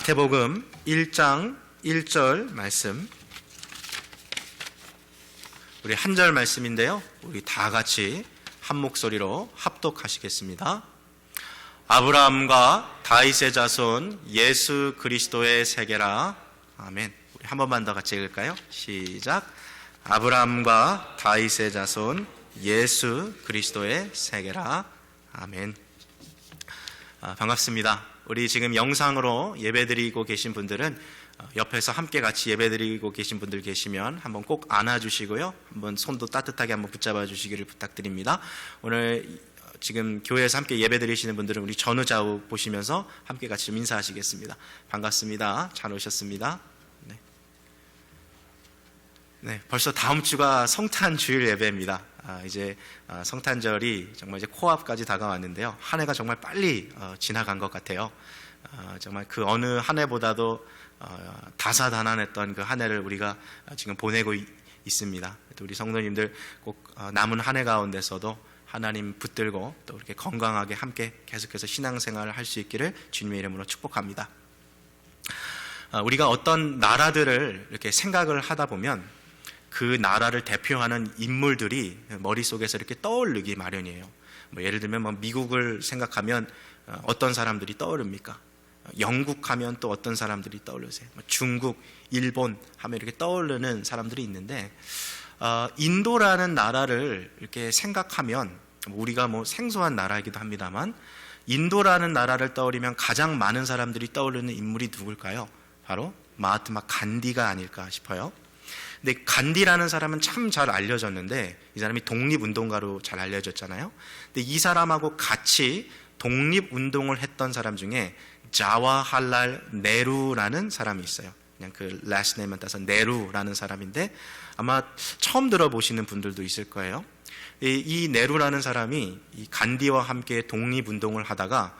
마태복음 1장 1절 말씀, 우리 한 절 말씀인데요, 우리 다 같이 한 목소리로 합독하시겠습니다. 아브라함과 다윗의 자손 예수 그리스도의 세계라. 아멘. 우리 한 번만 더 같이 읽을까요? 시작. 아브라함과 다윗의 자손 예수 그리스도의 세계라. 아멘. 반갑습니다. 우리 지금 영상으로 예배드리고 계신 분들은 옆에서 함께 같이 예배드리고 계신 분들 계시면 한번 꼭 안아주시고요, 한번 손도 따뜻하게 한번 붙잡아 주시기를 부탁드립니다. 오늘 지금 교회에서 함께 예배드리시는 분들은 우리 전후좌우 보시면서 함께 같이 좀 인사하시겠습니다. 반갑습니다. 잘 오셨습니다. 네, 벌써 다음 주가 성탄 주일 예배입니다. 이제 성탄절이 정말 이제 코앞까지 다가왔는데요, 한 해가 정말 빨리 지나간 것 같아요. 정말 그 어느 한 해보다도 다사다난했던 그 한 해를 우리가 지금 보내고 있습니다. 또 우리 성도님들 꼭 남은 한 해 가운데서도 하나님 붙들고 또 이렇게 건강하게 함께 계속해서 신앙생활을 할 수 있기를 주님의 이름으로 축복합니다. 우리가 어떤 나라들을 이렇게 생각을 하다 보면 그 나라를 대표하는 인물들이 머릿속에서 이렇게 떠오르기 마련이에요. 예를 들면 미국을 생각하면 어떤 사람들이 떠오릅니까? 영국 하면 또 어떤 사람들이 떠오르세요? 중국, 일본 하면 이렇게 떠오르는 사람들이 있는데, 인도라는 나라를 이렇게 생각하면 우리가 생소한 나라이기도 합니다만, 인도라는 나라를 떠올리면 가장 많은 사람들이 떠오르는 인물이 누굴까요? 바로 마하트마 간디가 아닐까 싶어요. 근데 간디라는 사람은 참 잘 알려졌는데, 이 사람이 독립운동가로 잘 알려졌잖아요. 근데 이 사람하고 같이 독립운동을 했던 사람 중에 자와할랄 네루라는 사람이 있어요. 그냥 그 last name만 따서 네루라는 사람인데, 아마 처음 들어보시는 분들도 있을 거예요. 이 네루라는 사람이 이 간디와 함께 독립운동을 하다가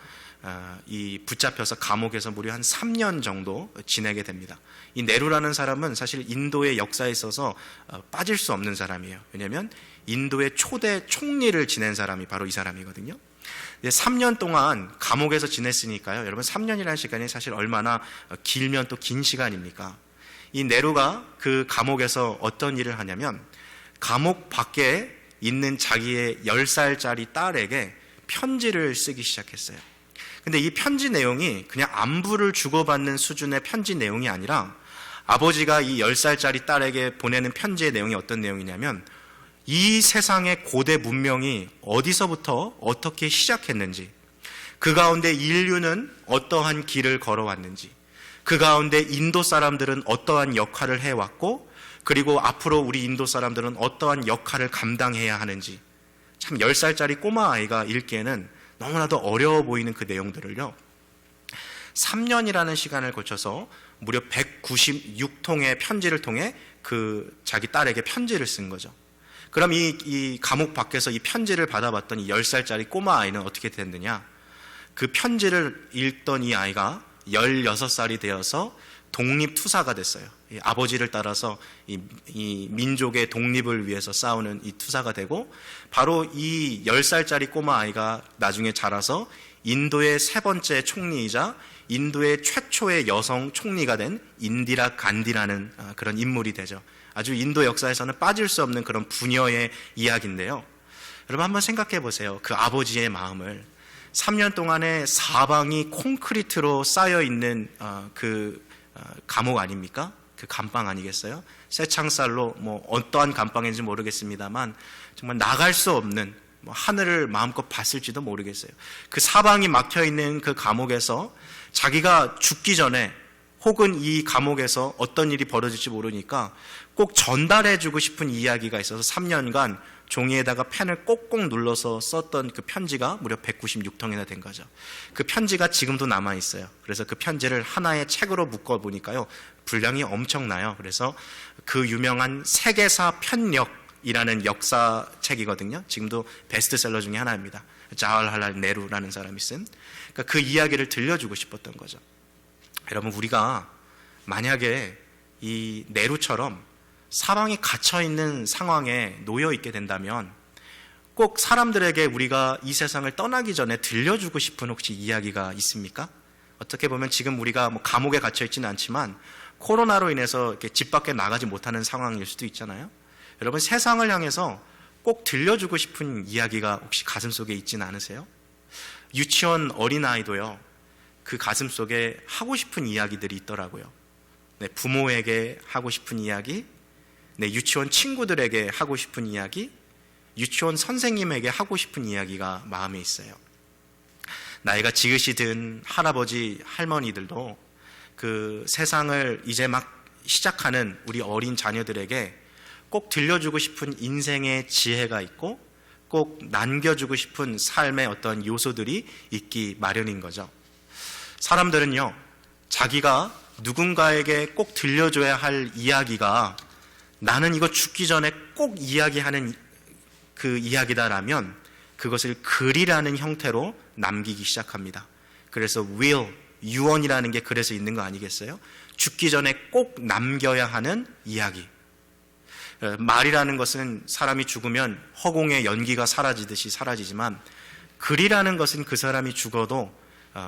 이 붙잡혀서 감옥에서 무려 한 3년 정도 지내게 됩니다. 이 네루라는 사람은 사실 인도의 역사에 있어서 빠질 수 없는 사람이에요. 왜냐하면 인도의 초대 총리를 지낸 사람이 바로 이 사람이거든요. 3년 동안 감옥에서 지냈으니까요, 여러분 3년이라는 시간이 사실 얼마나 길면 또 긴 시간입니까? 이 네루가 그 감옥에서 어떤 일을 하냐면, 감옥 밖에 있는 자기의 10살짜리 딸에게 편지를 쓰기 시작했어요. 근데 이 편지 내용이 그냥 안부를 주고받는 수준의 편지 내용이 아니라, 아버지가 이 10살짜리 딸에게 보내는 편지의 내용이 어떤 내용이냐면, 이 세상의 고대 문명이 어디서부터 어떻게 시작했는지, 그 가운데 인류는 어떠한 길을 걸어왔는지, 그 가운데 인도 사람들은 어떠한 역할을 해왔고, 그리고 앞으로 우리 인도 사람들은 어떠한 역할을 감당해야 하는지, 참 10살짜리 꼬마 아이가 읽기에는 너무나도 어려워 보이는 그 내용들을요, 3년이라는 시간을 거쳐서 무려 196통의 편지를 통해 그 자기 딸에게 편지를 쓴 거죠. 그럼 이 감옥 밖에서 이 편지를 받아봤던 이 10살짜리 꼬마 아이는 어떻게 됐느냐? 그 편지를 읽던 이 아이가 16살이 되어서 독립투사가 됐어요. 이 아버지를 따라서 이 민족의 독립을 위해서 싸우는 이 투사가 되고, 바로 이 10살짜리 꼬마 아이가 나중에 자라서 인도의 세 번째 총리이자 인도의 최초의 여성 총리가 된 인디라 간디라는 그런 인물이 되죠. 아주 인도 역사에서는 빠질 수 없는 그런 부녀의 이야기인데요, 여러분 한번 생각해 보세요. 그 아버지의 마음을. 3년 동안에 사방이 콘크리트로 쌓여있는 감옥 아닙니까? 그 감방 아니겠어요? 쇠창살로 어떠한 감방인지 모르겠습니다만 정말 나갈 수 없는, 하늘을 마음껏 봤을지도 모르겠어요. 그 사방이 막혀있는 그 감옥에서 자기가 죽기 전에, 혹은 이 감옥에서 어떤 일이 벌어질지 모르니까 꼭 전달해주고 싶은 이야기가 있어서 3년간 종이에다가 펜을 꼭꼭 눌러서 썼던 그 편지가 무려 196통이나 된 거죠. 그 편지가 지금도 남아있어요. 그래서 그 편지를 하나의 책으로 묶어보니까요, 분량이 엄청나요. 그래서 그 유명한 세계사 편력이라는 역사책이거든요. 지금도 베스트셀러 중에 하나입니다. 자왈할랄 네루라는 사람이 쓴. 그러니까 그 이야기를 들려주고 싶었던 거죠. 여러분, 우리가 만약에 이 네루처럼 사방이 갇혀있는 상황에 놓여있게 된다면, 꼭 사람들에게 우리가 이 세상을 떠나기 전에 들려주고 싶은 혹시 이야기가 있습니까? 어떻게 보면 지금 우리가 뭐 감옥에 갇혀 있지는 않지만 코로나로 인해서 이렇게 집 밖에 나가지 못하는 상황일 수도 있잖아요. 여러분, 세상을 향해서 꼭 들려주고 싶은 이야기가 혹시 가슴속에 있지는 않으세요? 유치원 어린아이도요, 그 가슴속에 하고 싶은 이야기들이 있더라고요. 네, 부모에게 하고 싶은 이야기, 네, 유치원 친구들에게 하고 싶은 이야기, 유치원 선생님에게 하고 싶은 이야기가 마음에 있어요. 나이가 지긋이 든 할아버지, 할머니들도 그 세상을 이제 막 시작하는 우리 어린 자녀들에게 꼭 들려주고 싶은 인생의 지혜가 있고 꼭 남겨주고 싶은 삶의 어떤 요소들이 있기 마련인 거죠. 사람들은요, 자기가 누군가에게 꼭 들려줘야 할 이야기가 나는 이거 죽기 전에 꼭 이야기하는 그 이야기다라면 그것을 글이라는 형태로 남기기 시작합니다. 그래서 will, 유언이라는 게 그래서 있는 거 아니겠어요? 죽기 전에 꼭 남겨야 하는 이야기. 말이라는 것은 사람이 죽으면 허공에 연기가 사라지듯이 사라지지만 글이라는 것은 그 사람이 죽어도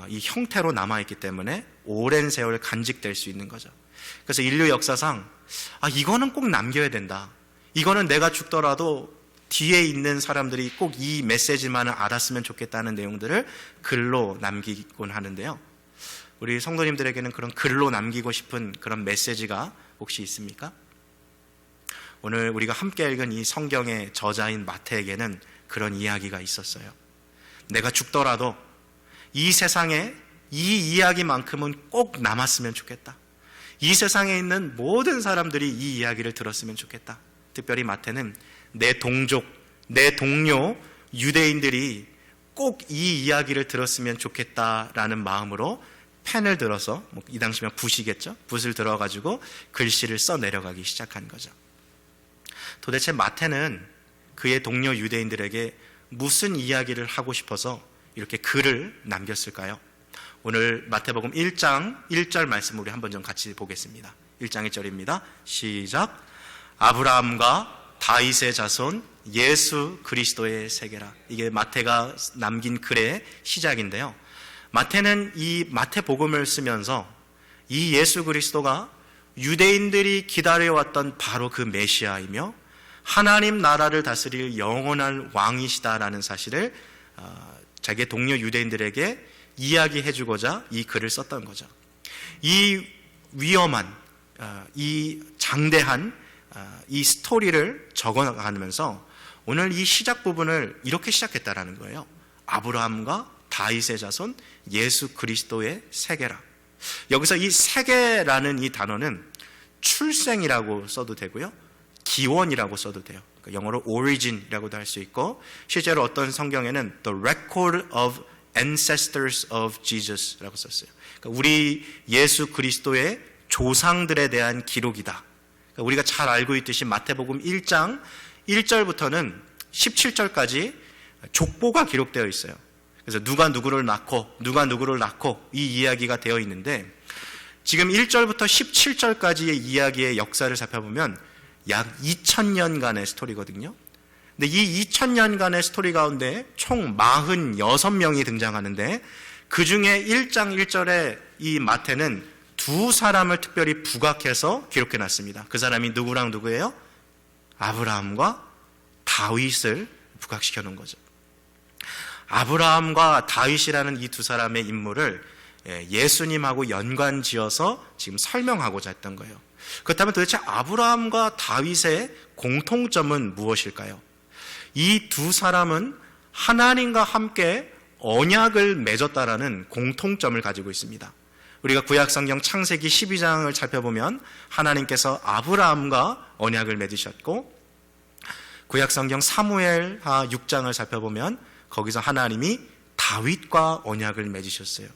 이 형태로 남아있기 때문에 오랜 세월 간직될 수 있는 거죠. 그래서 인류 역사상 이거는 꼭 남겨야 된다. 이거는 내가 죽더라도 뒤에 있는 사람들이 꼭 이 메시지만을 알았으면 좋겠다는 내용들을 글로 남기곤 하는데요. 우리 성도님들에게는 그런 글로 남기고 싶은 그런 메시지가 혹시 있습니까? 오늘 우리가 함께 읽은 이 성경의 저자인 마태에게는 그런 이야기가 있었어요. 내가 죽더라도 이 세상에 이 이야기만큼은 꼭 남았으면 좋겠다. 이 세상에 있는 모든 사람들이 이 이야기를 들었으면 좋겠다. 특별히 마태는 내 동족, 내 동료 유대인들이 꼭 이 이야기를 들었으면 좋겠다라는 마음으로 펜을 들어서, 이 당시면 붓이겠죠? 붓을 들어가지고 글씨를 써 내려가기 시작한 거죠. 도대체 마태는 그의 동료 유대인들에게 무슨 이야기를 하고 싶어서 이렇게 글을 남겼을까요? 오늘 마태복음 1장 1절 말씀 우리 한번 좀 같이 보겠습니다. 1장 1절입니다. 시작. 아브라함과 다윗의 자손 예수 그리스도의 세계라. 이게 마태가 남긴 글의 시작인데요. 마태는 이 마태복음을 쓰면서 이 예수 그리스도가 유대인들이 기다려왔던 바로 그 메시아이며 하나님 나라를 다스릴 영원한 왕이시다라는 사실을 자기의 동료 유대인들에게 이야기해주고자 이 글을 썼던 거죠. 이 위험한, 이 장대한 이 스토리를 적어가면서 오늘 이 시작 부분을 이렇게 시작했다라는 거예요. 아브라함과 다윗의 자손 예수 그리스도의 세계라. 여기서 이 세계라는 이 단어는 출생이라고 써도 되고요, 기원이라고 써도 돼요. 영어로 origin이라고도 할 수 있고, 실제로 어떤 성경에는 the record of ancestors of Jesus라고 썼어요. 그러니까 우리 예수 그리스도의 조상들에 대한 기록이다. 그러니까 우리가 잘 알고 있듯이 마태복음 1장 1절부터는 17절까지 족보가 기록되어 있어요. 그래서 누가 누구를 낳고 누가 누구를 낳고 이 이야기가 되어 있는데, 지금 1절부터 17절까지의 이야기의 역사를 살펴보면 약 2000년간의 스토리거든요. 근데 이 2000년간의 스토리 가운데 총 46명이 등장하는데, 그 중에 1장 1절에 이 마태는 두 사람을 특별히 부각해서 기록해 놨습니다. 그 사람이 누구랑 누구예요? 아브라함과 다윗을 부각시켜 놓은 거죠. 아브라함과 다윗이라는 이 두 사람의 인물을 예수님하고 연관지어서 지금 설명하고자 했던 거예요. 그렇다면 도대체 아브라함과 다윗의 공통점은 무엇일까요? 이 두 사람은 하나님과 함께 언약을 맺었다라는 공통점을 가지고 있습니다. 우리가 구약성경 창세기 12장을 살펴보면 하나님께서 아브라함과 언약을 맺으셨고, 구약성경 사무엘하 6장을 살펴보면 거기서 하나님이 다윗과 언약을 맺으셨어요.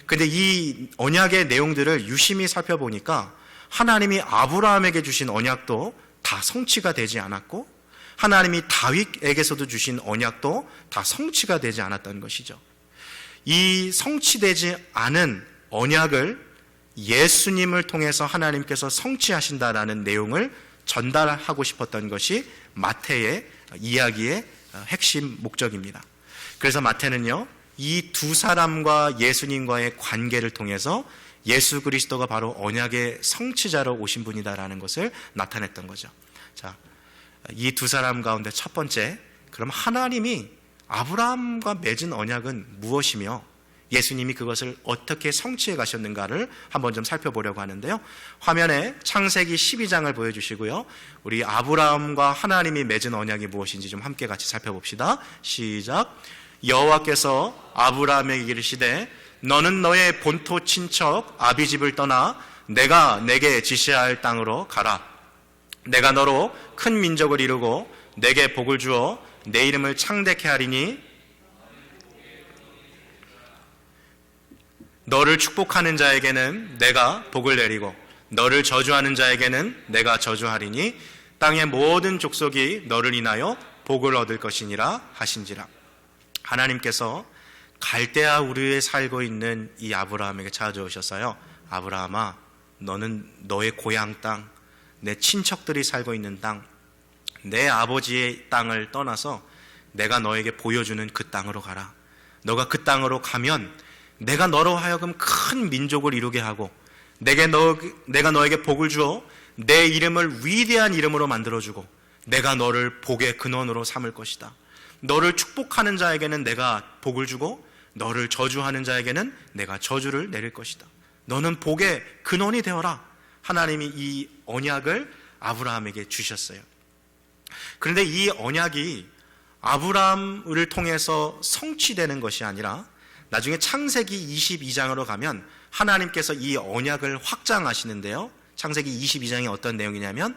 그런데 이 언약의 내용들을 유심히 살펴보니까 하나님이 아브라함에게 주신 언약도 다 성취가 되지 않았고, 하나님이 다윗에게서도 주신 언약도 다 성취가 되지 않았던 것이죠. 이 성취되지 않은 언약을 예수님을 통해서 하나님께서 성취하신다라는 내용을 전달하고 싶었던 것이 마태의 이야기의 핵심 목적입니다. 그래서 마태는요, 이 두 사람과 예수님과의 관계를 통해서 예수 그리스도가 바로 언약의 성취자로 오신 분이다라는 것을 나타냈던 거죠. 자, 이 두 사람 가운데 첫 번째, 그럼 하나님이 아브라함과 맺은 언약은 무엇이며 예수님이 그것을 어떻게 성취해 가셨는가를 한번 좀 살펴보려고 하는데요. 화면에 창세기 12장을 보여주시고요. 우리 아브라함과 하나님이 맺은 언약이 무엇인지 좀 함께 같이 살펴봅시다. 시작. 여호와께서 아브라함에게 이르시되 너는 너의 본토 친척 아비집을 떠나 내가 내게 지시할 땅으로 가라. 내가 너로 큰 민족을 이루고 내게 복을 주어 내 이름을 창대케 하리니 너를 축복하는 자에게는 내가 복을 내리고 너를 저주하는 자에게는 내가 저주하리니 땅의 모든 족속이 너를 인하여 복을 얻을 것이니라 하신지라. 하나님께서 갈대아 우르에 살고 있는 이 아브라함에게 찾아오셨어요. 아브라함아, 너는 너의 고향 땅, 내 친척들이 살고 있는 땅, 내 아버지의 땅을 떠나서 내가 너에게 보여주는 그 땅으로 가라. 너가 그 땅으로 가면 내가 너로 하여금 큰 민족을 이루게 하고 내가 너에게 복을 주어 내 이름을 위대한 이름으로 만들어주고 내가 너를 복의 근원으로 삼을 것이다. 너를 축복하는 자에게는 내가 복을 주고 너를 저주하는 자에게는 내가 저주를 내릴 것이다. 너는 복의 근원이 되어라. 하나님이 이 언약을 아브라함에게 주셨어요. 그런데 이 언약이 아브라함을 통해서 성취되는 것이 아니라 나중에 창세기 22장으로 가면 하나님께서 이 언약을 확장하시는데요. 창세기 22장이 어떤 내용이냐면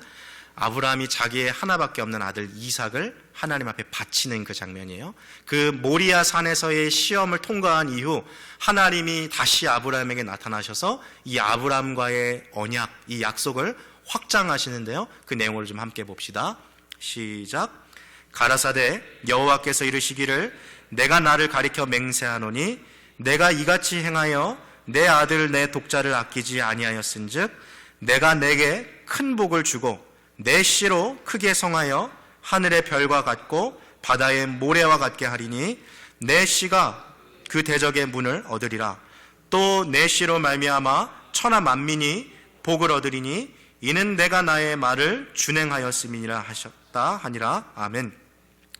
아브라함이 자기의 하나밖에 없는 아들 이삭을 하나님 앞에 바치는 그 장면이에요. 그 모리아 산에서의 시험을 통과한 이후 하나님이 다시 아브라함에게 나타나셔서 이 아브라함과의 언약, 이 약속을 확장하시는데요. 그 내용을 좀 함께 봅시다. 시작. 가라사대 여호와께서 이르시기를 내가 나를 가리켜 맹세하노니 내가 이같이 행하여 내 아들 내 독자를 아끼지 아니하였은즉 내가 내게 큰 복을 주고 내 씨로 크게 성하여 하늘의 별과 같고 바다의 모래와 같게 하리니 내 씨가 그 대적의 문을 얻으리라. 또 내 씨로 말미암아 천하 만민이 복을 얻으리니 이는 내가 나의 말을 준행하였음이니라 하셨다 하니라. 아멘.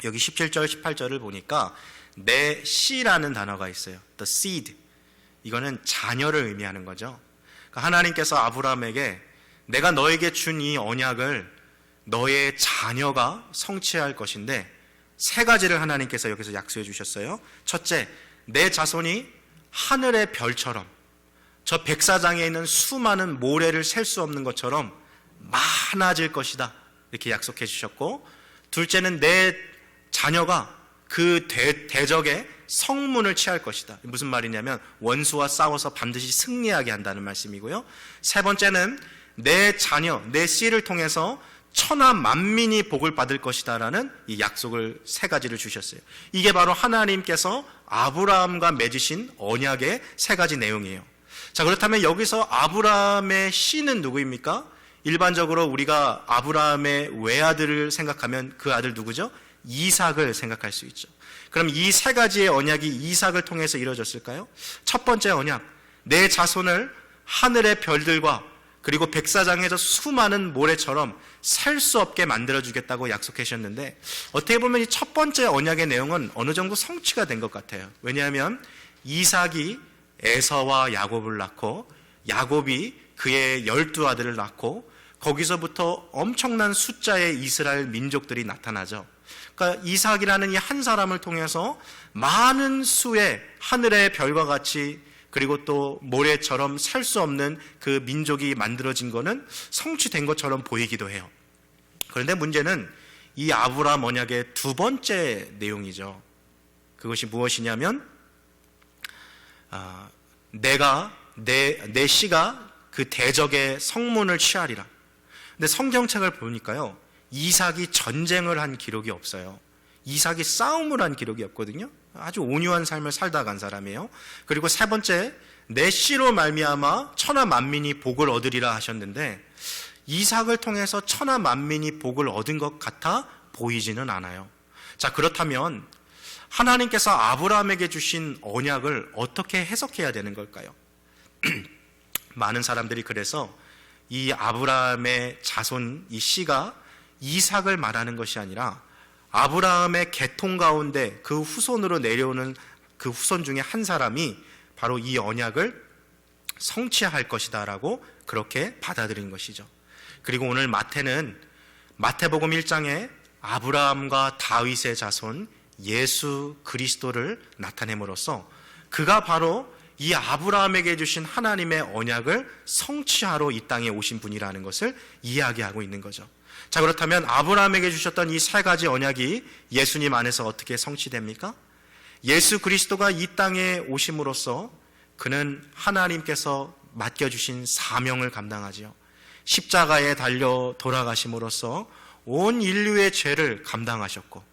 여기 17절 18절을 보니까 내 씨라는 단어가 있어요. The seed. 이거는 자녀를 의미하는 거죠. 그러니까 하나님께서 아브라함에게 내가 너에게 준 이 언약을 너의 자녀가 성취할 것인데 세 가지를 하나님께서 여기서 약속해 주셨어요. 첫째, 내 자손이 하늘의 별처럼 저 백사장에 있는 수많은 모래를 셀 수 없는 것처럼 많아질 것이다. 이렇게 약속해 주셨고, 둘째는 내 자녀가 그 대적의 성문을 취할 것이다. 무슨 말이냐면 원수와 싸워서 반드시 승리하게 한다는 말씀이고요. 세 번째는 내 자녀, 내 씨를 통해서 천하 만민이 복을 받을 것이다 라는 이 약속을 세 가지를 주셨어요. 이게 바로 하나님께서 아브라함과 맺으신 언약의 세 가지 내용이에요. 자, 그렇다면 여기서 아브라함의 씨는 누구입니까? 일반적으로 우리가 아브라함의 외아들을 생각하면 그 아들 누구죠? 이삭을 생각할 수 있죠. 그럼 이 세 가지의 언약이 이삭을 통해서 이루어졌을까요? 첫 번째 언약, 내 자손을 하늘의 별들과 그리고 백사장에서 수많은 모래처럼 셀 수 없게 만들어주겠다고 약속하셨는데, 어떻게 보면 이 첫 번째 언약의 내용은 어느 정도 성취가 된 것 같아요. 왜냐하면 이삭이 에서와 야곱을 낳고 야곱이 그의 12아들을 낳고 거기서부터 엄청난 숫자의 이스라엘 민족들이 나타나죠. 그러니까 이삭이라는 이 한 사람을 통해서 많은 수의 하늘의 별과 같이 그리고 또 모래처럼 살 수 없는 그 민족이 만들어진 것은 성취된 것처럼 보이기도 해요. 그런데 문제는 이 아브라함 언약의 두 번째 내용이죠. 그것이 무엇이냐면 내 씨가 그 대적의 성문을 취하리라. 근데 성경책을 보니까요, 이삭이 전쟁을 한 기록이 없어요. 이삭이 싸움을 한 기록이 없거든요. 아주 온유한 삶을 살다 간 사람이에요. 그리고 세 번째, 내 씨로 말미암아 천하 만민이 복을 얻으리라 하셨는데 이삭을 통해서 천하 만민이 복을 얻은 것 같아 보이지는 않아요. 자, 그렇다면 하나님께서 아브라함에게 주신 언약을 어떻게 해석해야 되는 걸까요? 많은 사람들이 그래서 이 아브라함의 자손, 이 씨가 이삭을 말하는 것이 아니라 아브라함의 계통 가운데 그 후손으로 내려오는 그 후손 중에 한 사람이 바로 이 언약을 성취할 것이다 라고 그렇게 받아들인 것이죠. 그리고 오늘 마태는 마태복음 1장에 아브라함과 다윗의 자손 예수 그리스도를 나타냄으로써 그가 바로 이 아브라함에게 주신 하나님의 언약을 성취하러 이 땅에 오신 분이라는 것을 이야기하고 있는 거죠. 자, 그렇다면 아브라함에게 주셨던 이 세 가지 언약이 예수님 안에서 어떻게 성취됩니까? 예수 그리스도가 이 땅에 오심으로써 그는 하나님께서 맡겨주신 사명을 감당하지요. 십자가에 달려 돌아가심으로써 온 인류의 죄를 감당하셨고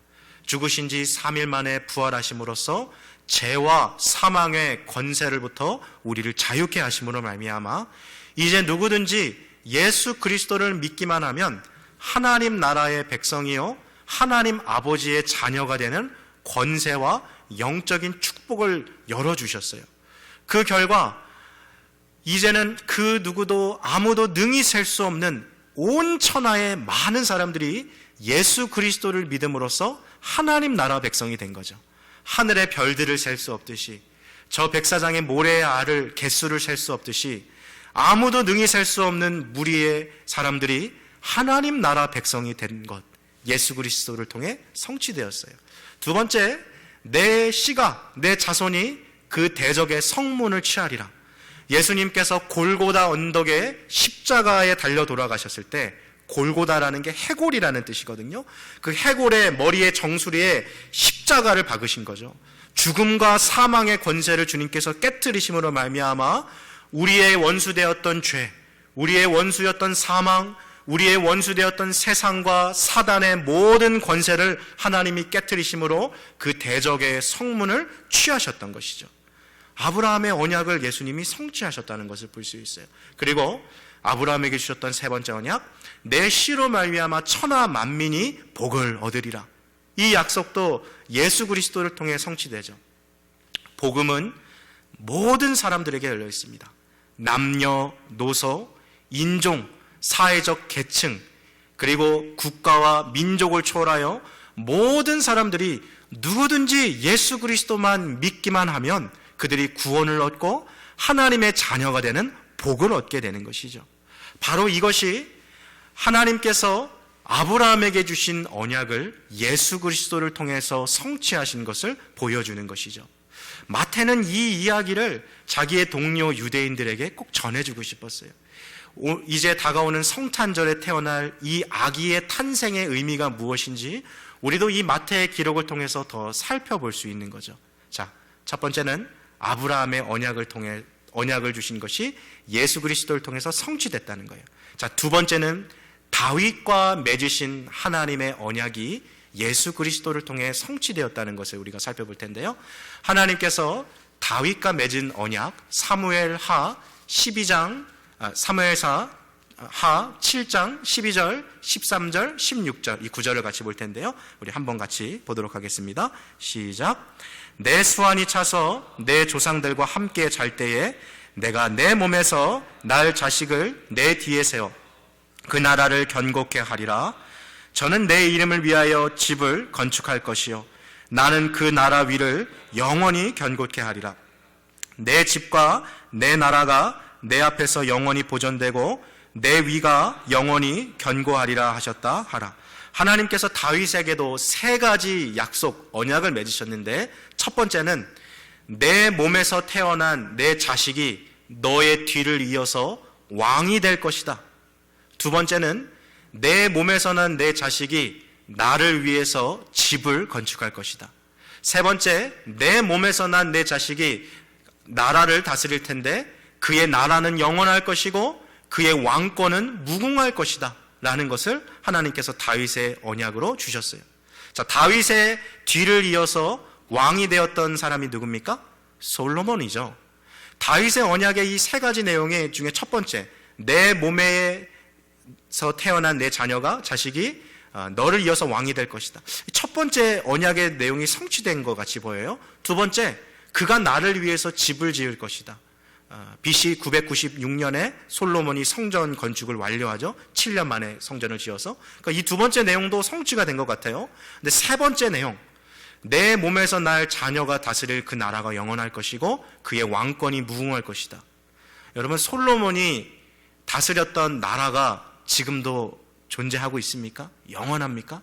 죽으신 지 3일 만에 부활하심으로써 죄와 사망의 권세로부터 우리를 자유케 하심으로 말미암아 이제 누구든지 예수 그리스도를 믿기만 하면 하나님 나라의 백성이요 하나님 아버지의 자녀가 되는 권세와 영적인 축복을 열어주셨어요. 그 결과 이제는 그 누구도 아무도 능히 셀 수 없는 온 천하의 많은 사람들이 예수 그리스도를 믿음으로써 하나님 나라 백성이 된 거죠. 하늘의 별들을 셀 수 없듯이 저 백사장의 모래의 알을 개수를 셀 수 없듯이 아무도 능히 셀 수 없는 무리의 사람들이 하나님 나라 백성이 된 것, 예수 그리스도를 통해 성취되었어요. 두 번째, 내 씨가, 내 자손이 그 대적의 성문을 취하리라. 예수님께서 골고다 언덕에 십자가에 달려 돌아가셨을 때 골고다라는 게 해골이라는 뜻이거든요. 그 해골의 머리의 정수리에 십자가를 박으신 거죠. 죽음과 사망의 권세를 주님께서 깨뜨리심으로 말미암아 우리의 원수되었던 죄, 우리의 원수였던 사망, 우리의 원수되었던 세상과 사단의 모든 권세를 하나님이 깨뜨리심으로 그 대적의 성문을 취하셨던 것이죠. 아브라함의 언약을 예수님이 성취하셨다는 것을 볼 수 있어요. 그리고 아브라함에게 주셨던 세 번째 언약, 내 씨로 말미암아 천하 만민이 복을 얻으리라. 이 약속도 예수 그리스도를 통해 성취되죠. 복음은 모든 사람들에게 열려 있습니다. 남녀, 노소, 인종, 사회적 계층, 그리고 국가와 민족을 초월하여 모든 사람들이 누구든지 예수 그리스도만 믿기만 하면 그들이 구원을 얻고 하나님의 자녀가 되는 복을 얻게 되는 것이죠. 바로 이것이 하나님께서 아브라함에게 주신 언약을 예수 그리스도를 통해서 성취하신 것을 보여주는 것이죠. 마태는 이 이야기를 자기의 동료 유대인들에게 꼭 전해주고 싶었어요. 이제 다가오는 성탄절에 태어날 이 아기의 탄생의 의미가 무엇인지 우리도 이 마태의 기록을 통해서 더 살펴볼 수 있는 거죠. 자, 첫 번째는 아브라함의 언약을 주신 것이 예수 그리스도를 통해서 성취됐다는 거예요. 자, 두 번째는 다윗과 맺으신 하나님의 언약이 예수 그리스도를 통해 성취되었다는 것을 우리가 살펴볼 텐데요. 하나님께서 다윗과 맺은 언약, 사무엘하 7장 12절, 13절, 16절 이 구절을 같이 볼 텐데요. 우리 한번 같이 보도록 하겠습니다. 시작. 내 수완이 차서 내 조상들과 함께 잘 때에 내가 내 몸에서 날 자식을 내 뒤에 세워 그 나라를 견고케 하리라. 저는 내 이름을 위하여 집을 건축할 것이요 나는 그 나라 위를 영원히 견고케 하리라. 내 집과 내 나라가 내 앞에서 영원히 보존되고 내 위가 영원히 견고하리라 하셨다 하라. 하나님께서 다윗에게도 세 가지 약속, 언약을 맺으셨는데 첫 번째는 내 몸에서 태어난 내 자식이 너의 뒤를 이어서 왕이 될 것이다. 두 번째는 내 몸에서 난 내 자식이 나를 위해서 집을 건축할 것이다. 세 번째, 내 몸에서 난 내 자식이 나라를 다스릴 텐데 그의 나라는 영원할 것이고 그의 왕권은 무궁할 것이다 라는 것을 하나님께서 다윗의 언약으로 주셨어요. 자, 다윗의 뒤를 이어서 왕이 되었던 사람이 누굽니까? 솔로몬이죠. 다윗의 언약의 이 세 가지 내용 중에 첫 번째, 내 몸에서 태어난 내 자식이 너를 이어서 왕이 될 것이다. 첫 번째 언약의 내용이 성취된 것 같이 보여요. 두 번째, 그가 나를 위해서 집을 지을 것이다. BC 996년에 솔로몬이 성전 건축을 완료하죠. 7년 만에 성전을 지어서. 그러니까 이 두 번째 내용도 성취가 된 것 같아요. 근데 세 번째 내용, 내 몸에서 날 자녀가 다스릴 그 나라가 영원할 것이고 그의 왕권이 무궁할 것이다. 여러분, 솔로몬이 다스렸던 나라가 지금도 존재하고 있습니까? 영원합니까?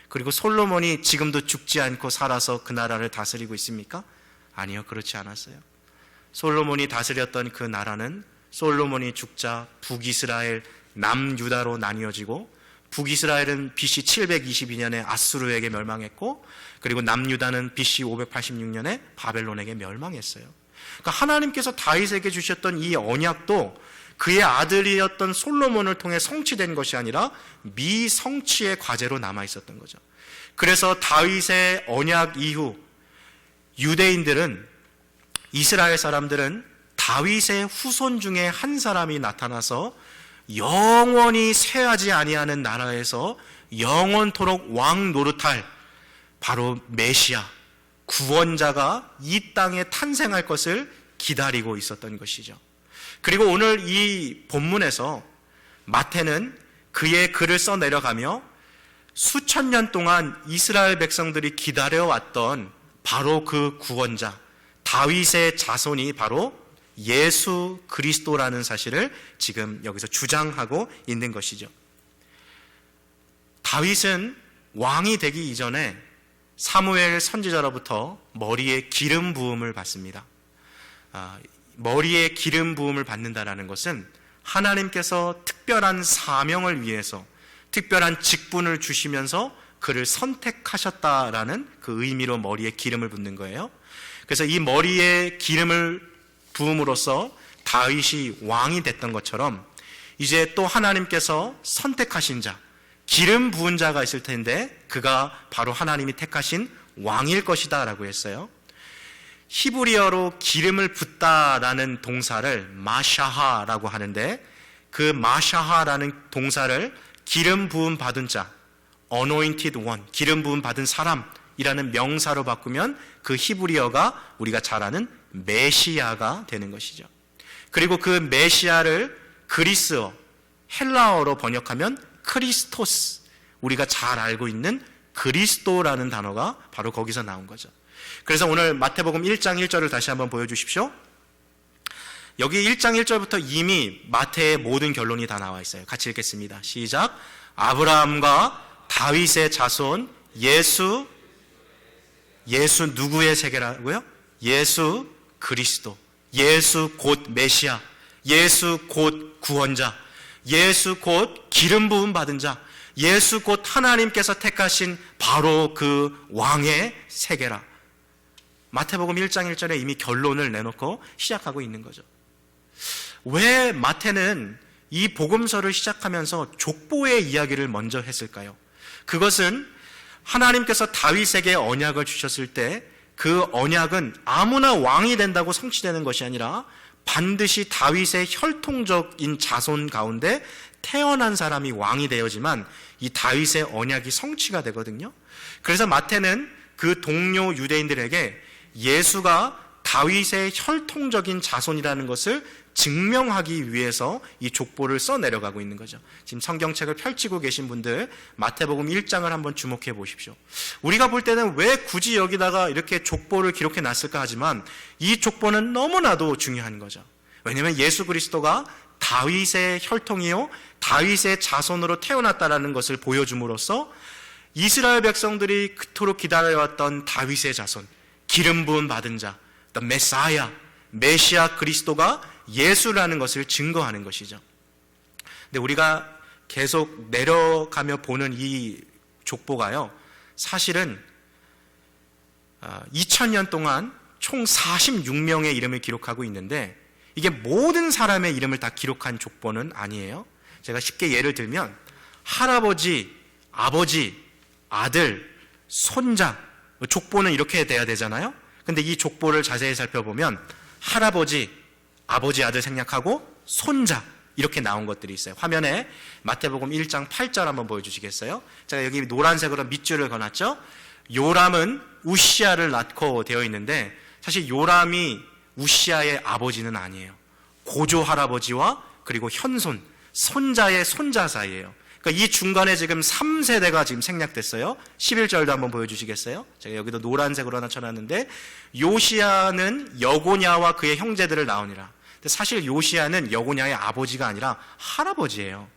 그리고 솔로몬이 지금도 죽지 않고 살아서 그 나라를 다스리고 있습니까? 아니요, 그렇지 않았어요. 솔로몬이 다스렸던 그 나라는 솔로몬이 죽자 북이스라엘, 남유다로 나뉘어지고, 북이스라엘은 BC 722년에 아수르에게 멸망했고, 그리고 남유다는 BC 586년에 바벨론에게 멸망했어요. 그러니까 하나님께서 다윗에게 주셨던 이 언약도 그의 아들이었던 솔로몬을 통해 성취된 것이 아니라 미성취의 과제로 남아 있었던 거죠. 그래서 다윗의 언약 이후 유대인들은, 이스라엘 사람들은 다윗의 후손 중에 한 사람이 나타나서 영원히 쇠하지 아니하는 나라에서 영원토록 왕 노릇할 바로 메시아, 구원자가 이 땅에 탄생할 것을 기다리고 있었던 것이죠. 그리고 오늘 이 본문에서 마태는 그의 글을 써내려가며 수천 년 동안 이스라엘 백성들이 기다려왔던 바로 그 구원자, 다윗의 자손이 바로 예수 그리스도라는 사실을 지금 여기서 주장하고 있는 것이죠. 다윗은 왕이 되기 이전에 사무엘 선지자로부터 머리에 기름 부음을 받습니다. 머리에 기름 부음을 받는다라는 것은 하나님께서 특별한 사명을 위해서 특별한 직분을 주시면서 그를 선택하셨다라는 그 의미로 머리에 기름을 붓는 거예요. 그래서 이 머리에 기름을 부음으로써 다윗이 왕이 됐던 것처럼 이제 또 하나님께서 선택하신 자, 기름 부은 자가 있을 텐데 그가 바로 하나님이 택하신 왕일 것이다 라고 했어요. 히브리어로 기름을 붓다라는 동사를 마샤하라고 하는데, 그 마샤하라는 동사를 기름 부음 받은 자, anointed one, 기름 부음 받은 사람이라는 명사로 바꾸면 그 히브리어가 우리가 잘 아는 메시아가 되는 것이죠. 그리고 그 메시아를 그리스어, 헬라어로 번역하면 크리스토스, 우리가 잘 알고 있는 그리스도라는 단어가 바로 거기서 나온 거죠. 그래서 오늘 마태복음 1장 1절을 다시 한번 보여주십시오. 여기 1장 1절부터 이미 마태의 모든 결론이 다 나와 있어요. 같이 읽겠습니다. 시작. 아브라함과 다윗의 자손 예수 누구의 세계라고요? 예수 그리스도, 예수 곧 메시아, 예수 곧 구원자, 예수 곧 기름 부음 받은 자, 예수 곧 하나님께서 택하신 바로 그 왕의 세계라. 마태복음 1장 1절에 이미 결론을 내놓고 시작하고 있는 거죠. 왜 마태는 이 복음서를 시작하면서 족보의 이야기를 먼저 했을까요? 그것은 하나님께서 다윗에게 언약을 주셨을 때 그 언약은 아무나 왕이 된다고 성취되는 것이 아니라 반드시 다윗의 혈통적인 자손 가운데 태어난 사람이 왕이 되어지만 이 다윗의 언약이 성취가 되거든요. 그래서 마태는 그 동료 유대인들에게 예수가 다윗의 혈통적인 자손이라는 것을 증명하기 위해서 이 족보를 써내려가고 있는 거죠. 지금 성경책을 펼치고 계신 분들 마태복음 1장을 한번 주목해 보십시오. 우리가 볼 때는 왜 굳이 여기다가 이렇게 족보를 기록해 놨을까 하지만 이 족보는 너무나도 중요한 거죠. 왜냐하면 예수 그리스도가 다윗의 혈통이요 다윗의 자손으로 태어났다는 것을 보여줌으로써 이스라엘 백성들이 그토록 기다려왔던 다윗의 자손, 기름 부음 받은 자, the Messiah, 메시아 그리스도가 예수라는 것을 증거하는 것이죠. 근데 우리가 계속 내려가며 보는 이 족보가요, 사실은 2000년 동안 총 46명의 이름을 기록하고 있는데 이게 모든 사람의 이름을 다 기록한 족보는 아니에요. 제가 쉽게 예를 들면 할아버지, 아버지, 아들, 손자, 족보는 이렇게 돼야 되잖아요. 근데 이 족보를 자세히 살펴보면 할아버지, 아버지, 아들 생략하고 손자 이렇게 나온 것들이 있어요. 화면에 마태복음 1장 8절 한번 보여주시겠어요? 제가 여기 노란색으로 밑줄을 그어놨죠? 요람은 우시아를 낳고 되어 있는데 사실 요람이 우시아의 아버지는 아니에요. 고조 할아버지와 그리고 현손, 손자의 손자 사이예요. 그러니까 이 중간에 지금 3세대가 지금 생략됐어요. 11절도 한번 보여주시겠어요? 제가 여기도 노란색으로 하나 쳐놨는데 요시아는 여고냐와 그의 형제들을 낳으니라. 근데 사실 요시아는 여고냐의 아버지가 아니라 할아버지예요.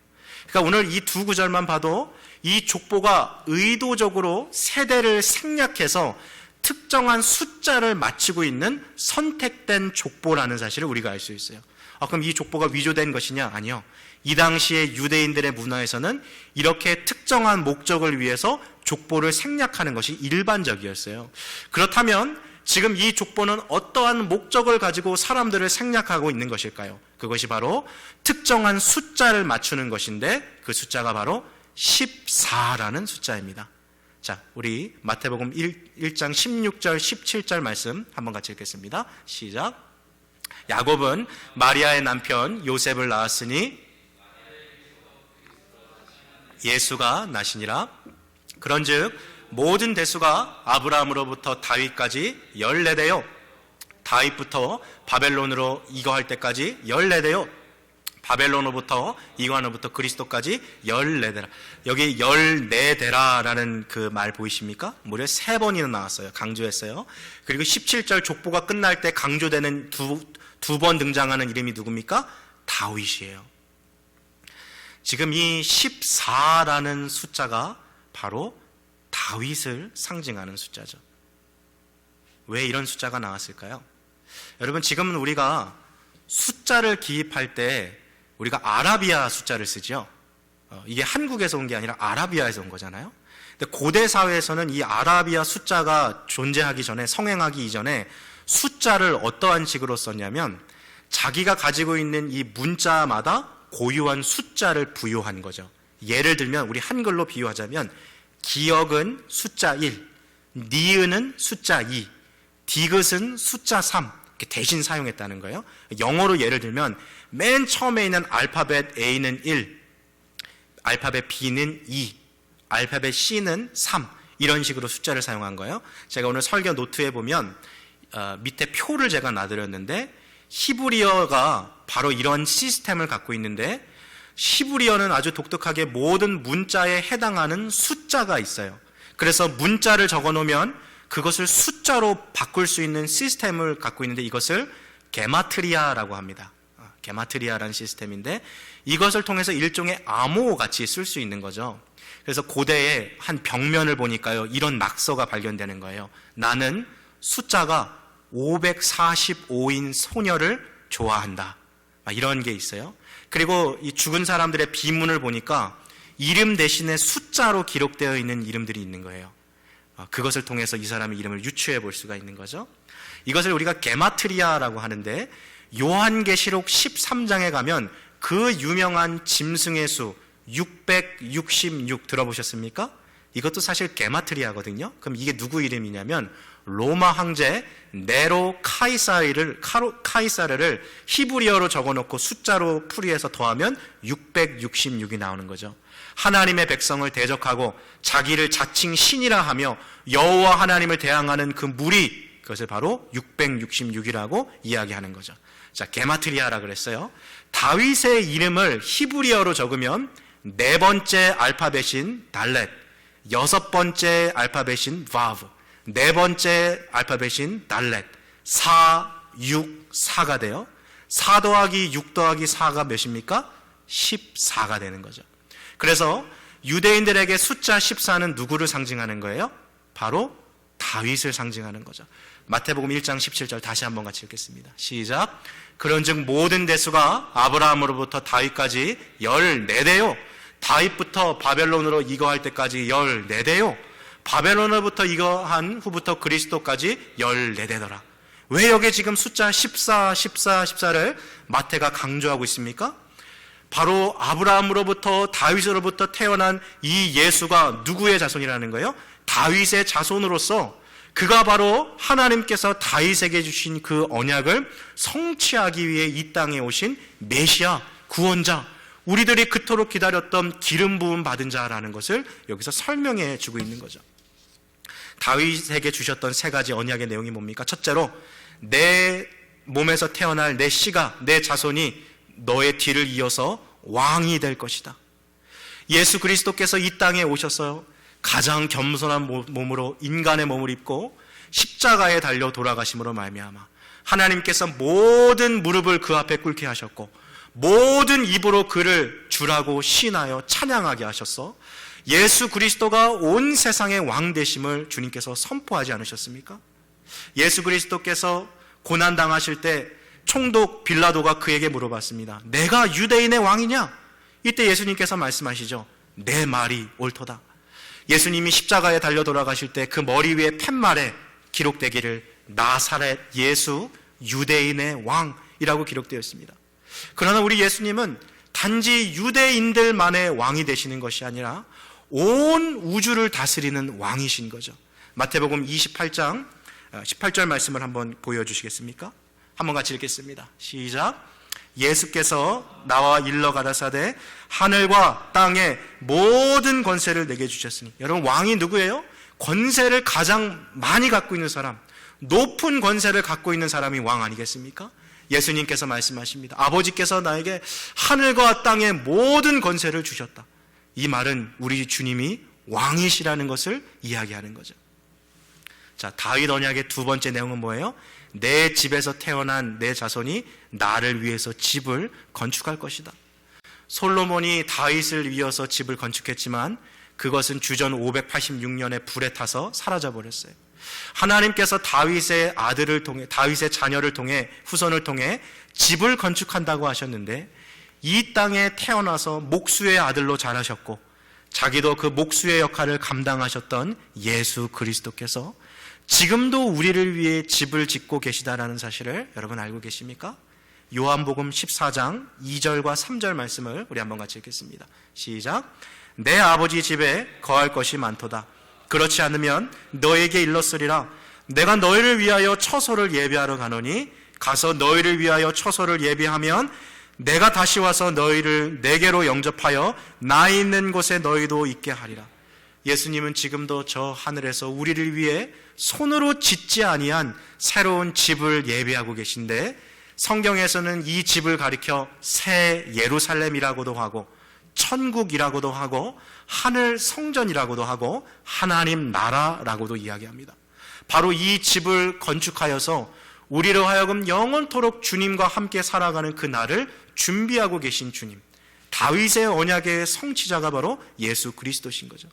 그러니까 오늘 이 두 구절만 봐도 이 족보가 의도적으로 세대를 생략해서 특정한 숫자를 맞추고 있는 선택된 족보라는 사실을 우리가 알 수 있어요. 그럼 이 족보가 위조된 것이냐? 아니요. 이 당시에 유대인들의 문화에서는 이렇게 특정한 목적을 위해서 족보를 생략하는 것이 일반적이었어요. 그렇다면 지금 이 족보는 어떠한 목적을 가지고 사람들을 생략하고 있는 것일까요? 그것이 바로 특정한 숫자를 맞추는 것인데 그 숫자가 바로 14라는 숫자입니다. 자, 우리 마태복음 1장 16절 17절 말씀 한번 같이 읽겠습니다. 시작. 야곱은 마리아의 남편 요셉을 낳았으니 예수가 나시니라. 그런즉 모든 대수가 아브라함으로부터 다윗까지 14대요 다윗부터 바벨론으로 이거할 때까지 14대요 바벨론으로부터 이관으로부터 그리스도까지 14대라. 여기 14대라라는 그 말 보이십니까? 무려 3번이나 나왔어요. 강조했어요. 그리고 17절 족보가 끝날 때 강조되는 두 번 등장하는 이름이 누굽니까? 다윗이에요. 지금 이 14라는 숫자가 바로 다윗을 상징하는 숫자죠. 왜 이런 숫자가 나왔을까요? 여러분, 지금은 우리가 숫자를 기입할 때 우리가 아라비아 숫자를 쓰죠. 이게 한국에서 온 게 아니라 아라비아에서 온 거잖아요. 근데 고대 사회에서는 이 아라비아 숫자가 존재하기 전에, 성행하기 이전에 숫자를 어떠한 식으로 썼냐면 자기가 가지고 있는 이 문자마다 고유한 숫자를 부여한 거죠. 예를 들면 우리 한글로 비유하자면 기역은 숫자 1, 니은은 숫자 2, 디귿은 숫자 3 이렇게 대신 사용했다는 거예요. 영어로 예를 들면 맨 처음에 있는 알파벳 A는 1, 알파벳 B는 2, 알파벳 C는 3 이런 식으로 숫자를 사용한 거예요. 제가 오늘 설교 노트에 보면 밑에 표를 제가 놔드렸는데 히브리어가 바로 이런 시스템을 갖고 있는데 히브리어는 아주 독특하게 모든 문자에 해당하는 숫자가 있어요. 그래서 문자를 적어놓으면 그것을 숫자로 바꿀 수 있는 시스템을 갖고 있는데 이것을 게마트리아라고 합니다. 게마트리아라는 시스템인데 이것을 통해서 일종의 암호같이 쓸 수 있는 거죠. 그래서 고대에 한 벽면을 보니까요, 이런 낙서가 발견되는 거예요. 나는 숫자가 545인 소녀를 좋아한다. 이런 게 있어요. 그리고 이 죽은 사람들의 비문을 보니까 이름 대신에 숫자로 기록되어 있는 이름들이 있는 거예요. 그것을 통해서 이 사람의 이름을 유추해 볼 수가 있는 거죠. 이것을 우리가 게마트리아라고 하는데 요한계시록 13장에 가면 그 유명한 짐승의 수 666 들어보셨습니까? 이것도 사실 게마트리아거든요. 그럼 이게 누구 이름이냐면 로마 황제 네로 카이사르를 히브리어로 적어놓고 숫자로 풀이해서 더하면 666이 나오는 거죠. 하나님의 백성을 대적하고 자기를 자칭 신이라 하며 여호와 하나님을 대항하는 그 무리, 그것을 바로 666이라고 이야기하는 거죠. 자, 게마트리아라 그랬어요. 다윗의 이름을 히브리어로 적으면 4번째 알파벳인 달렛, 6번째 알파벳인 바브, 4번째 알파벳인 달렛, 4, 6, 4가 돼요. 4 더하기 6 더하기 4가 몇입니까? 14가 되는 거죠. 그래서 유대인들에게 숫자 14는 누구를 상징하는 거예요? 바로 다윗을 상징하는 거죠. 마태복음 1장 17절 다시 한번 같이 읽겠습니다. 시작. 그런즉 모든 대수가 아브라함으로부터 다윗까지 14대요 다윗부터 바벨론으로 이거할 때까지 14대요 바벨론으로부터 이거한 후부터 그리스도까지 14대더라. 왜 여기 지금 숫자 14를 마태가 강조하고 있습니까? 바로 아브라함으로부터 다윗으로부터 태어난 이 예수가 누구의 자손이라는 거예요? 다윗의 자손으로서 그가 바로 하나님께서 다윗에게 주신 그 언약을 성취하기 위해 이 땅에 오신 메시아 구원자, 우리들이 그토록 기다렸던 기름 부음 받은 자라는 것을 여기서 설명해 주고 있는 거죠. 다윗에게 주셨던 세 가지 언약의 내용이 뭡니까? 첫째로, 내 몸에서 태어날 내 씨가, 내 자손이 너의 뒤를 이어서 왕이 될 것이다. 예수 그리스도께서 이 땅에 오셔서 가장 겸손한 몸으로 인간의 몸을 입고 십자가에 달려 돌아가심으로 말미암아 하나님께서 모든 무릎을 그 앞에 꿇게 하셨고 모든 입으로 그를 주라고 시인하여 찬양하게 하셨어 예수 그리스도가 온 세상의 왕 되심을 주님께서 선포하지 않으셨습니까? 예수 그리스도께서 고난당하실 때 총독 빌라도가 그에게 물어봤습니다. 내가 유대인의 왕이냐? 이때 예수님께서 말씀하시죠. 내 말이 옳도다. 예수님이 십자가에 달려 돌아가실 때 그 머리 위에 팻말에 기록되기를 나사렛 예수 유대인의 왕이라고 기록되어 있습니다. 그러나 우리 예수님은 단지 유대인들만의 왕이 되시는 것이 아니라 온 우주를 다스리는 왕이신 거죠. 마태복음 28장 18절 말씀을 한번 보여주시겠습니까? 한번 같이 읽겠습니다. 시작. 예수께서 나와 일러 가라사대 하늘과 땅의 모든 권세를 내게 주셨으니. 여러분, 왕이 누구예요? 권세를 가장 많이 갖고 있는 사람, 높은 권세를 갖고 있는 사람이 왕 아니겠습니까? 예수님께서 말씀하십니다. 아버지께서 나에게 하늘과 땅의 모든 권세를 주셨다. 이 말은 우리 주님이 왕이시라는 것을 이야기하는 거죠. 자, 다윗 언약의 두 번째 내용은 뭐예요? 내 집에서 태어난 내 자손이 나를 위해서 집을 건축할 것이다. 솔로몬이 다윗을 위해서 집을 건축했지만 그것은 주전 586년에 불에 타서 사라져 버렸어요. 하나님께서 다윗의 아들을 통해, 다윗의 자녀를 통해, 후손을 통해 집을 건축한다고 하셨는데 이 땅에 태어나서 목수의 아들로 자라셨고 자기도 그 목수의 역할을 감당하셨던 예수 그리스도께서 지금도 우리를 위해 집을 짓고 계시다라는 사실을 여러분 알고 계십니까? 요한복음 14장 2절과 3절 말씀을 우리 한번 같이 읽겠습니다. 시작. 내 아버지 집에 거할 것이 많도다. 그렇지 않으면 너에게 일렀으리라. 내가 너희를 위하여 처소를 예비하러 가노니 가서 너희를 위하여 처소를 예비하면 내가 다시 와서 너희를 내게로 영접하여 나 있는 곳에 너희도 있게 하리라. 예수님은 지금도 저 하늘에서 우리를 위해 손으로 짓지 아니한 새로운 집을 예비하고 계신데 성경에서는 이 집을 가리켜 새 예루살렘이라고도 하고 천국이라고도 하고 하늘 성전이라고도 하고 하나님 나라라고도 이야기합니다. 바로 이 집을 건축하여서 우리로 하여금 영원토록 주님과 함께 살아가는 그 날을 준비하고 계신 주님, 다윗의 언약의 성취자가 바로 예수 그리스도신 거죠.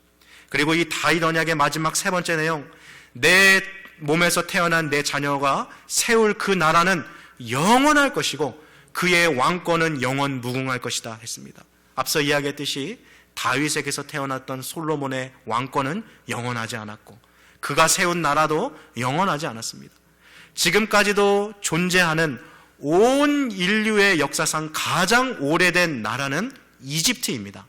그리고 이 다윗 언약의 마지막 세 번째 내용, 내 몸에서 태어난 내 자녀가 세울 그 나라는 영원할 것이고 그의 왕권은 영원 무궁할 것이다 했습니다. 앞서 이야기했듯이 다윗에게서 태어났던 솔로몬의 왕권은 영원하지 않았고 그가 세운 나라도 영원하지 않았습니다. 지금까지도 존재하는 온 인류의 역사상 가장 오래된 나라는 이집트입니다.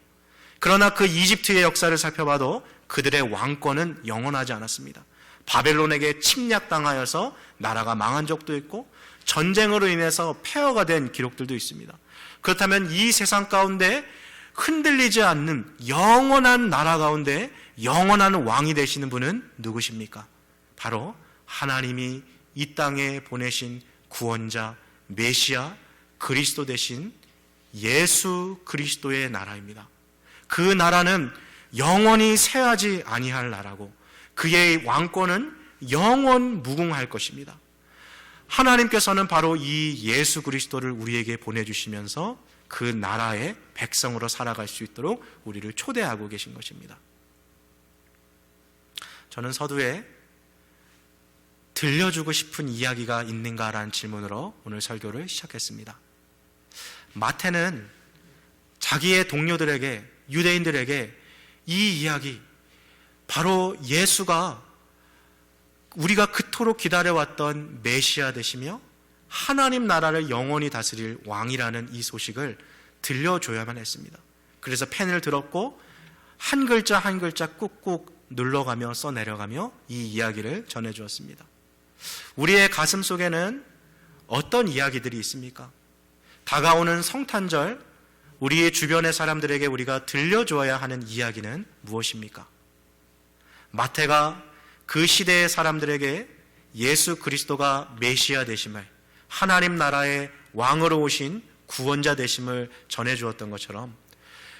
그러나 그 이집트의 역사를 살펴봐도 그들의 왕권은 영원하지 않았습니다. 바벨론에게 침략당하여서 나라가 망한 적도 있고 전쟁으로 인해서 폐허가 된 기록들도 있습니다. 그렇다면 이 세상 가운데 흔들리지 않는 영원한 나라 가운데 영원한 왕이 되시는 분은 누구십니까? 바로 하나님이 이 땅에 보내신 구원자 메시아 그리스도 되신 예수 그리스도의 나라입니다. 그 나라는 영원히 쇠하지 아니할 나라고 그의 왕권은 영원 무궁할 것입니다. 하나님께서는 바로 이 예수 그리스도를 우리에게 보내주시면서 그 나라의 백성으로 살아갈 수 있도록 우리를 초대하고 계신 것입니다. 저는 서두에 들려주고 싶은 이야기가 있는가라는 질문으로 오늘 설교를 시작했습니다. 마태는 자기의 동료들에게, 유대인들에게 이 이야기, 바로 예수가 우리가 그토록 기다려왔던 메시아 되시며 하나님 나라를 영원히 다스릴 왕이라는 이 소식을 들려줘야만 했습니다. 그래서 펜을 들었고 한 글자 한 글자 꾹꾹 눌러가며 써내려가며 이 이야기를 전해주었습니다. 우리의 가슴 속에는 어떤 이야기들이 있습니까? 다가오는 성탄절, 우리의 주변의 사람들에게 우리가 들려줘야 하는 이야기는 무엇입니까? 마태가 그 시대의 사람들에게 예수 그리스도가 메시아 되심을, 하나님 나라의 왕으로 오신 구원자 되심을 전해주었던 것처럼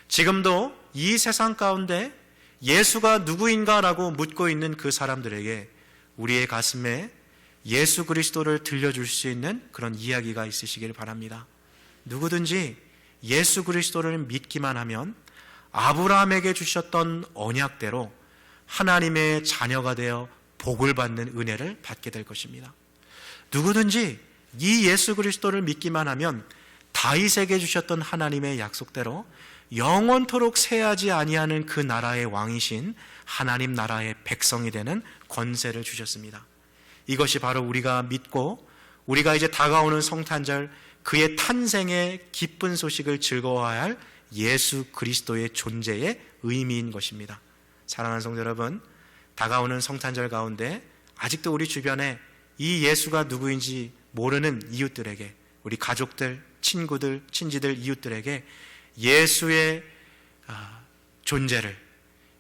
지금도 이 세상 가운데 예수가 누구인가라고 묻고 있는 그 사람들에게 우리의 가슴에 예수 그리스도를 들려줄 수 있는 그런 이야기가 있으시길 바랍니다. 누구든지 예수 그리스도를 믿기만 하면 아브라함에게 주셨던 언약대로 하나님의 자녀가 되어 복을 받는 은혜를 받게 될 것입니다. 누구든지 이 예수 그리스도를 믿기만 하면 다윗에게 주셨던 하나님의 약속대로 영원토록 쇠하지 아니하는 그 나라의 왕이신 하나님 나라의 백성이 되는 권세를 주셨습니다. 이것이 바로 우리가 믿고 우리가 이제 다가오는 성탄절 그의 탄생의 기쁜 소식을 즐거워해야 할 예수 그리스도의 존재의 의미인 것입니다. 사랑하는 성도 여러분, 다가오는 성탄절 가운데 아직도 우리 주변에 이 예수가 누구인지 모르는 이웃들에게, 우리 가족들, 친구들, 친지들, 이웃들에게 예수의 존재를,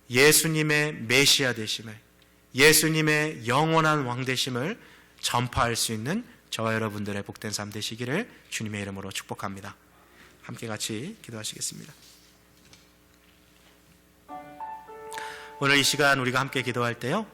예수님의 메시아 되심을, 예수님의 영원한 왕 되심을 전파할 수 있는 저와 여러분들의 복된 삶 되시기를 주님의 이름으로 축복합니다. 함께 같이 기도하시겠습니다. 오늘 이 시간 우리가 함께 기도할 때요,